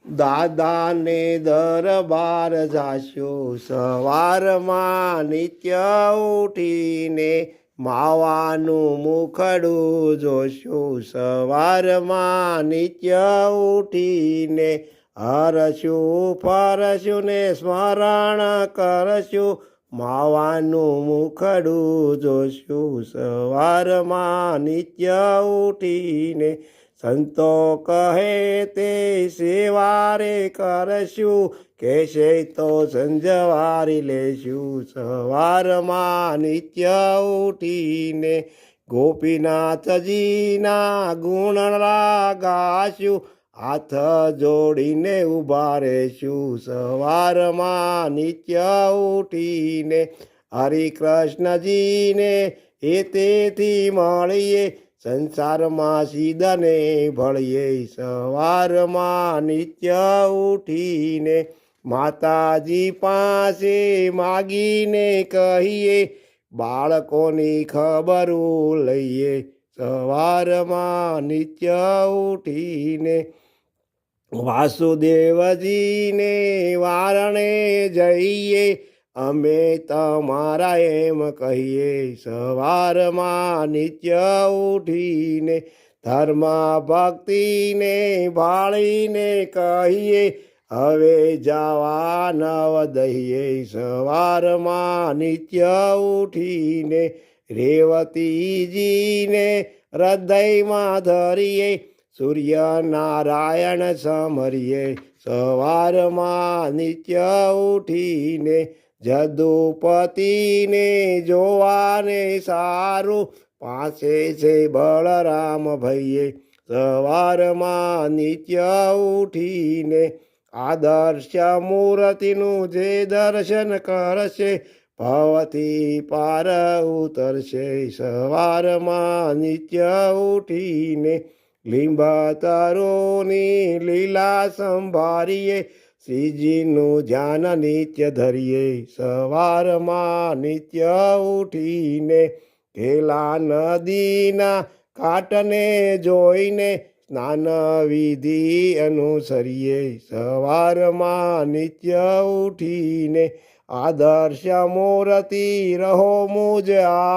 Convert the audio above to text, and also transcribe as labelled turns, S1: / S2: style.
S1: દાદાને દરબાર જાશું સવારમાં નિત્ય ઉઠીને માવાનું મુખડું જોશું સવારમાં નિત્ય ઉઠીને હરશું ફરશું ને સ્મરણ કરશું માવાનું મુખડું જોશું સવારમાં નિત્ય ઉઠીને સંતો કહે તે સેવારે કરશું કહેશે તો સંજવારી લેશું સવારમાં નિત્ય ઉઠીને ગોપીનાથજીના ગુણરા ગાશું હાથ જોડીને ઊભા રહેશું સવારમાં નિત્ય ઉઠીને હરિકૃષ્ણજીને એ તેથી મળીએ સંસારમાં સીધને ભળીએ સવારમાં નિત્ય ઉઠીને માતાજી પાસે માગીને કહીએ બાળકોની ખબરું લઈએ સવારમાં નિત્ય ઉઠીને વાસુદેવજીને વારણે જઈએ અમે તમારા એમ કહીએ સવારમાં નિત્ય ઉઠીને ધર્મ ભક્તિને ભાળીને કહીએ હવે જવા નવ દઈએ સવારમાં નિત્ય ઉઠીને રેવતીજીને હૃદયમાં ધરીએ સૂર્યનારાયણ સમરીએ સવારમાં નિત્ય ઉઠીને જદુપતિને જોવાને સારું પાસે છે બળરામ ભઈએ સવારમાં નિત્ય ઉઠીને આદર્શ મૂર્તિનું જે દર્શન કરશે ભવથી પાર ઉતરશે સવારમાં નિત્ય ઉઠીને લીંબતરોની લીલા સંભાળીએ શ્રીજીનું ધ્યાન નિત્ય ધરીએ સવારમાં નિત્ય ઉઠીને ઘેલા નદીના કાંઠને જોઈને સ્નાન વિધિ અનુસરીએ સવારમાં નિત્ય ઉઠીને આદર્શ મૂર્તિ રહો મુજ